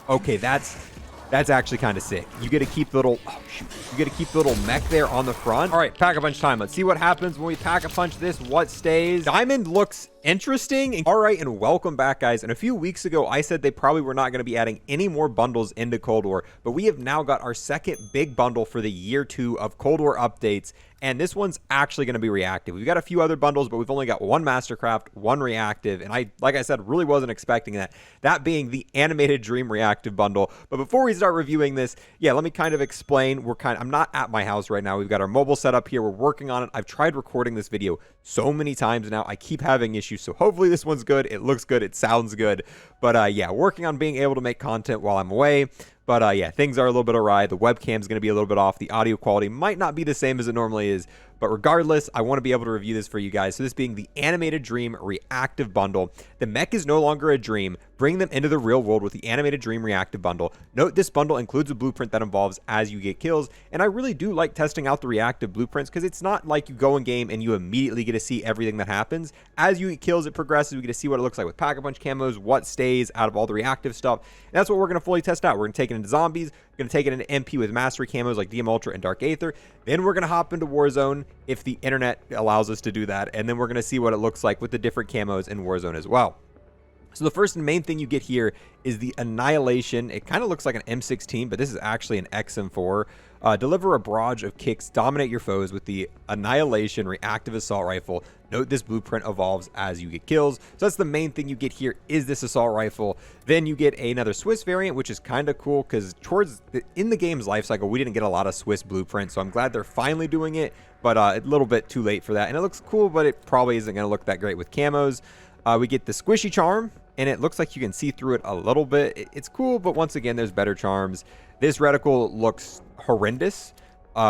Okay, that's actually kind of sick. You get to keep the little, oh shoot, you get to keep the little mech there on the front. All right, Pack-a-Punch time. Let's see what happens when we Pack-a-Punch this. What stays? Diamond looks interesting. All right, and welcome back, guys. And a few weeks ago, I said they probably were not going to be adding any more bundles into Cold War, but we have now got our second big bundle for the year 2 of Cold War updates. And this one's actually going to be reactive. We've got a few other bundles, but we've only got one Mastercraft, one reactive. And like I said, really wasn't expecting that. That being the Animated Dream reactive bundle. But before we start reviewing this, yeah, let me kind of explain. I'm not at my house right now. We've got our mobile set up here. We're working on it. I've tried recording this video so many times now. I keep having issues. So hopefully this one's good. It looks good. It sounds good. But yeah, working on being able to make content while I'm away. But yeah, things are a little bit awry. The webcam's going to be a little bit off. The audio quality might not be the same as it normally is. But regardless, I want to be able to review this for you guys. So this being the Animated Dream Reactive Bundle. The mech is no longer a dream. Bring them into the real world with the Animated Dream Reactive Bundle. Note this bundle includes a blueprint that evolves as you get kills. And I really do like testing out the reactive blueprints because it's not like you go in game and you immediately get to see everything that happens. As you get kills, it progresses. We get to see what it looks like with Pack-a-Punch camos, what stays out of all the reactive stuff. And that's what we're going to fully test out. We're going to take it into zombies. We're going to take it into MP with mastery camos like DM Ultra and Dark Aether. Then we're going to hop into Warzone if the internet allows us to do that. And then we're going to see what it looks like with the different camos in Warzone as well. So the first and main thing you get here is the Annihilation. It kind of looks like an M16, but this is actually an XM4. Deliver a barrage of kicks, dominate your foes with the Annihilation Reactive Assault Rifle. Note this blueprint evolves as you get kills. So that's the main thing you get here is this assault rifle. Then you get another Swiss variant, which is kind of cool because in the game's life cycle, we didn't get a lot of Swiss blueprints. So I'm glad they're finally doing it, but a little bit too late for that. And it looks cool, but it probably isn't going to look that great with camos. We get the Squishy Charm, and it looks like you can see through it a little bit. It's cool, but once again, there's better charms. This reticle looks horrendous.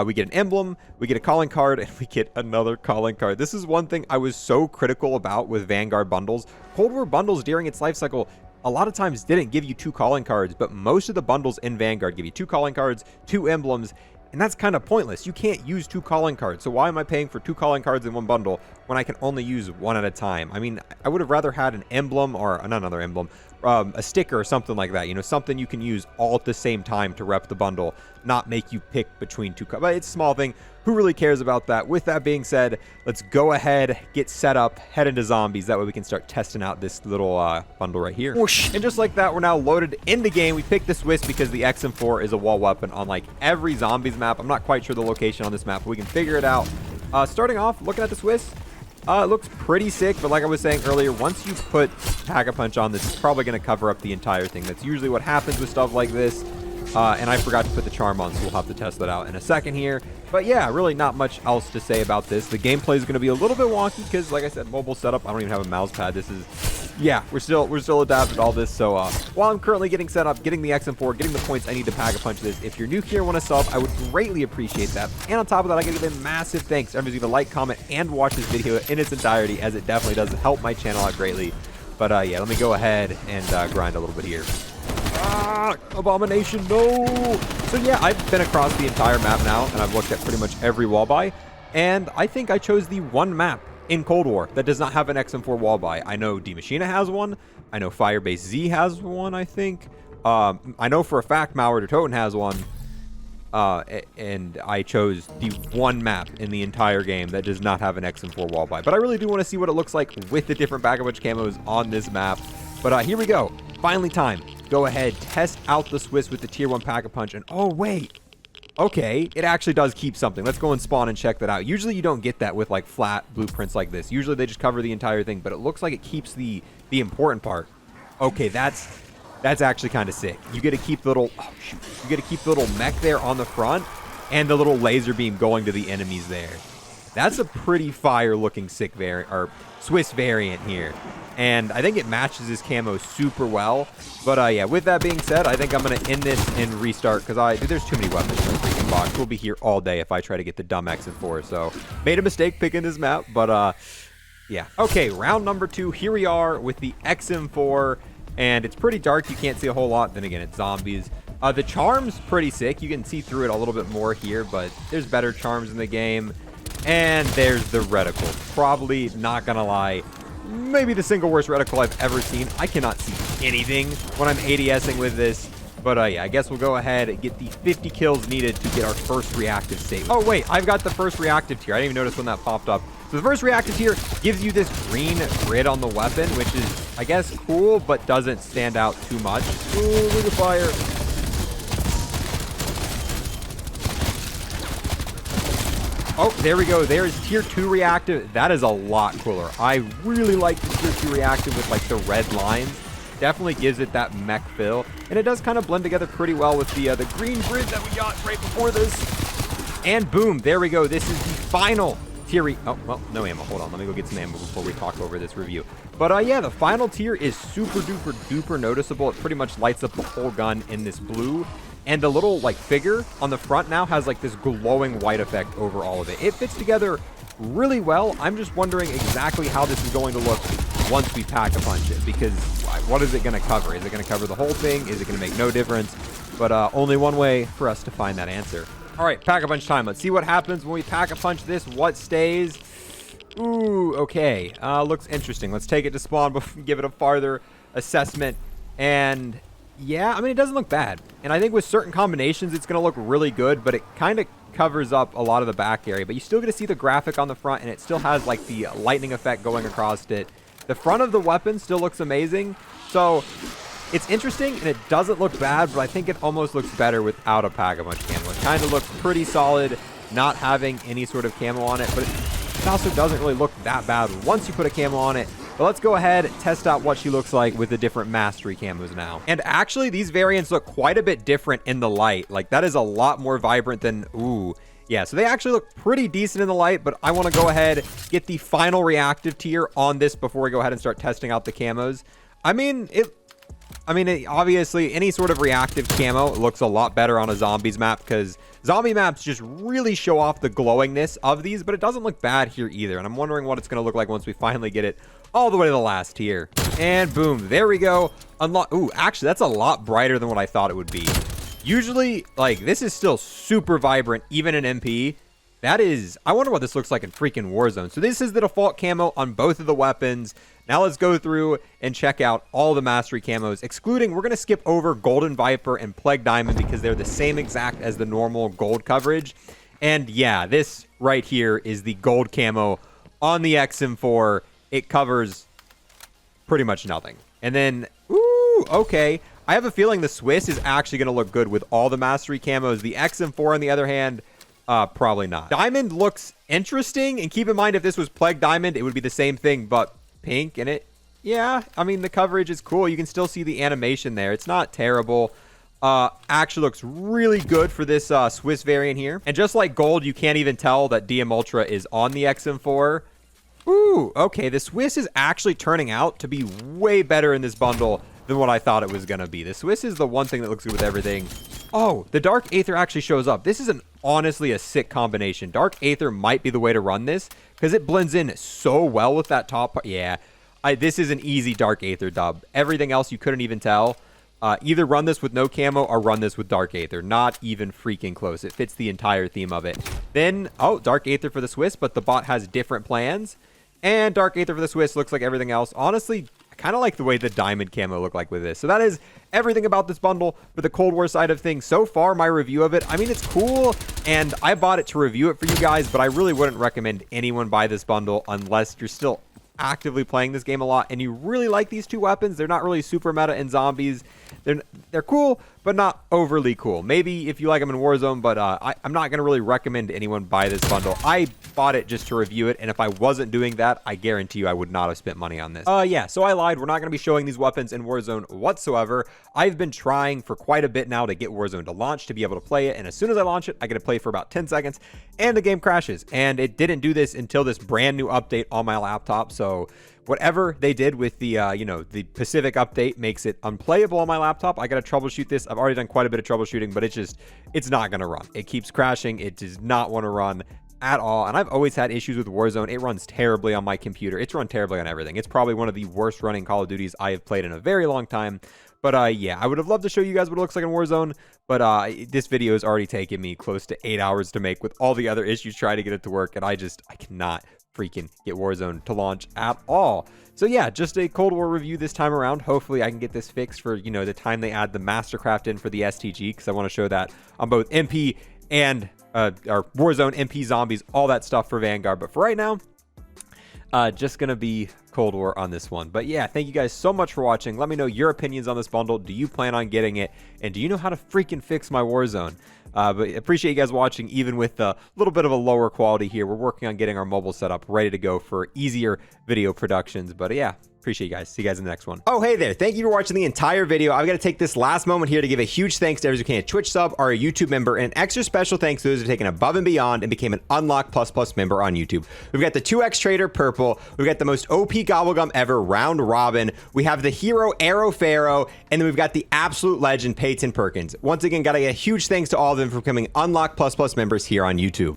We get an emblem, we get a calling card, and we get another calling card. This is one thing I was so critical about with Vanguard bundles. Cold War bundles during its life cycle a lot of times didn't give you 2 calling cards, but most of the bundles in Vanguard give you 2 calling cards, 2 emblems, and that's kind of pointless. You can't use 2 calling cards. So why am I paying for 2 calling cards in one bundle when I can only use 1 at a time? I mean, I would have rather had an emblem or not another emblem, a sticker or something like that. You know, something you can use all at the same time to rep the bundle, not make you pick between 2 cards. But it's a small thing. Who really cares about that? With that being said, let's go ahead, get set up, head into zombies. That way we can start testing out this little bundle right here. Whoosh. And just like that, we're now loaded in the game. We picked the Swiss because the XM4 is a wall weapon on like every zombies map. I'm not quite sure the location on this map, but we can figure it out. Starting off, looking at the Swiss, it looks pretty sick, but like I was saying earlier, once you put Pack-a-Punch on this, it's probably going to cover up the entire thing. That's usually what happens with stuff like this. And I forgot to put the charm on, so we'll have to test that out in a second here. But yeah, really not much else to say about this. The gameplay is going to be a little bit wonky because, like I said, mobile setup. I don't even have a mouse pad. This is, yeah, we're still adapted to all this. So while I'm currently getting set up, getting the XM4, getting the points I need to Pack-a-Punch this, if you're new here and want to sub, I would greatly appreciate that. And on top of that, I got to give a massive thanks to everybody who like, comment, and watch this video in its entirety, as it definitely does help my channel out greatly. But yeah, let me go ahead and grind a little bit here. Abomination, no! So yeah, I've been across the entire map now, and I've looked at pretty much every wall buy, and I think I chose the one map in Cold War that does not have an XM4 wall buy. I know D Machina has one. I know Firebase Z has one, I think. I know for a fact Malware Toten has one. And I chose the one map in the entire game that does not have an XM4 wall buy. But I really do want to see what it looks like with the different Pack-a-Punch camos on this map. But here we go. Finally time. Go ahead, test out the Swiss with the tier 1 Pack-a-Punch. And oh, wait. Okay, it actually does keep something. Let's go and spawn and check that out. Usually you don't get that with like flat blueprints like this. Usually they just cover the entire thing, but it looks like it keeps the important part. Okay, that's actually kind of sick. You get to keep the little, oh shoot, you get to keep the little mech there on the front and the little laser beam going to the enemies there. That's a pretty fire looking sick variant, or Swiss variant here. And I think it matches his camo super well. But yeah, with that being said, I think I'm going to end this and restart because dude, there's too many weapons in the freaking box. We'll be here all day if I try to get the dumb XM4. So made a mistake picking this map, but yeah. Okay, round number 2. Here we are with the XM4. And it's pretty dark. You can't see a whole lot. Then again, it's zombies. The charm's pretty sick. You can see through it a little bit more here, but there's better charms in the game. And there's the reticle. Probably, not gonna lie, maybe the single worst reticle I've ever seen. I cannot see anything when I'm ADSing with this. But yeah, I guess we'll go ahead and get the 50 kills needed to get our first reactive save. Oh, wait, I've got the first reactive tier. I didn't even notice when that popped up. So the first reactive tier gives you this green grid on the weapon, which is, I guess, cool, but doesn't stand out too much. Ooh, look at fire. Oh, there we go. There's tier 2 reactive. That is a lot cooler. I really like the tier 2 reactive with like the red lines. Definitely gives it that mech feel. And it does kind of blend together pretty well with the green grid that we got right before this. And boom, there we go. This is the final tier. Oh, well, no ammo. Hold on. Let me go get some ammo before we talk over this review. But yeah, the final tier is super duper duper noticeable. It pretty much lights up the whole gun in this blue. And the little like figure on the front now has like this glowing white effect over all of it. It fits together really well. I'm just wondering exactly how this is going to look once we pack a punch it, because what is it going to cover? Is it going to cover the whole thing? Is it going to make no difference? But only one way for us to find that answer. All right, pack a punch time. Let's see what happens when we pack a punch this. What stays? Ooh, okay. Looks interesting. Let's take it to spawn before we give it a farther assessment. And yeah, I mean, it doesn't look bad. And I think with certain combinations, it's going to look really good, but it kind of covers up a lot of the back area. But you still get to see the graphic on the front, and it still has like the lightning effect going across it. The front of the weapon still looks amazing. So it's interesting, and it doesn't look bad, but I think it almost looks better without a pack-a-punch camo. It kind of looks pretty solid, not having any sort of camo on it, but it also doesn't really look that bad once you put a camo on it. But let's go ahead and test out what she looks like with the different mastery camos now. And actually, these variants look quite a bit different in the light. Like, that is a lot more vibrant than, ooh. Yeah, so they actually look pretty decent in the light, but I want to go ahead, get the final reactive tier on this before we go ahead and start testing out the camos. I mean, obviously, any sort of reactive camo looks a lot better on a zombies map, because zombie maps just really show off the glowingness of these, but it doesn't look bad here either. And I'm wondering what it's going to look like once we finally get it all the way to the last tier. And boom, there we go. Unlock. Ooh, actually, that's a lot brighter than what I thought it would be. Usually, like, this is still super vibrant, even in MP. That is, I wonder what this looks like in freaking Warzone. So this is the default camo on both of the weapons. Now let's go through and check out all the mastery camos, excluding, we're going to skip over Golden Viper and Plague Diamond because they're the same exact as the normal gold coverage. And yeah, this right here is the gold camo on the XM4. It covers pretty much nothing. And then, ooh, okay. I have a feeling the Swiss is actually going to look good with all the mastery camos. The XM4, on the other hand, probably not. Diamond looks interesting, and keep in mind, if this was Plague Diamond, it would be the same thing, but pink in it. Yeah, I mean, the coverage is cool. You can still see the animation there. It's not terrible. Actually looks really good for this Swiss variant here. And just like gold, you can't even tell that DM Ultra is on the XM4. Ooh, okay. The Swiss is actually turning out to be way better in this bundle than what I thought it was going to be. The Swiss is the one thing that looks good with everything. Oh, the Dark Aether actually shows up. This is honestly a sick combination. Dark Aether might be the way to run this because it blends in so well with that top part. Yeah, this is an easy Dark Aether dub. Everything else you couldn't even tell. Either run this with no camo or run this with Dark Aether. Not even freaking close. It fits the entire theme of it. Then, oh, Dark Aether for the Swiss, but the bot has different plans. And Dark Aether for the Swiss looks like everything else. Honestly, I kind of like the way the diamond camo look like with this. So that is everything about this bundle for the Cold War side of things. So far, my review of it, I mean, it's cool, and I bought it to review it for you guys, but I really wouldn't recommend anyone buy this bundle unless you're still actively playing this game a lot and you really like these two weapons. They're not really super meta in zombies. They're cool, but not overly cool. Maybe if you like them in Warzone, but I'm not going to really recommend anyone buy this bundle. I bought it just to review it, and if I wasn't doing that, I guarantee you I would not have spent money on this. Yeah, so I lied. We're not going to be showing these weapons in Warzone whatsoever. I've been trying for quite a bit now to get Warzone to launch, to be able to play it, and as soon as I launch it, I get to play for about 10 seconds, and the game crashes. And it didn't do this until this brand new update on my laptop, so whatever they did with the, the Pacific update makes it unplayable on my laptop. I got to troubleshoot this. I've already done quite a bit of troubleshooting, but it's not going to run. It keeps crashing. It does not want to run at all. And I've always had issues with Warzone. It runs terribly on my computer. It's run terribly on everything. It's probably one of the worst running Call of Duties I have played in a very long time. But yeah, I would have loved to show you guys what it looks like in Warzone, but this video has already taken me close to 8 hours to make with all the other issues trying to get it to work, and I cannot freaking get Warzone to launch at all. So yeah, just a Cold War review this time around. Hopefully I can get this fixed for, you know, the time they add the Mastercraft in for the STG, because I want to show that on both MP and our Warzone, MP zombies, all that stuff for Vanguard. But for right now, just gonna be Cold War on this one. But yeah, thank you guys so much for watching. Let me know your opinions on this bundle. Do you plan on getting it? And do you know how to freaking fix my Warzone? But appreciate you guys watching, even with a little bit of a lower quality here. We're working on getting our mobile setup ready to go for easier video productions. But yeah, appreciate you guys. See you guys in the next one. Oh, hey there. Thank you for watching the entire video. I've got to take this last moment here to give a huge thanks to everyone who became a Twitch sub or a YouTube member, and an extra special thanks to those who have taken above and beyond and became an Unlock Plus Plus member on YouTube. We've got the 2X Trader Purple. We've got the most OP Gobblegum ever, Round Robin. We have the hero Arrow Pharaoh, and then we've got the absolute legend Peyton Perkins. Once again, got to get a huge thanks to all of them for becoming Unlock Plus Plus members here on YouTube.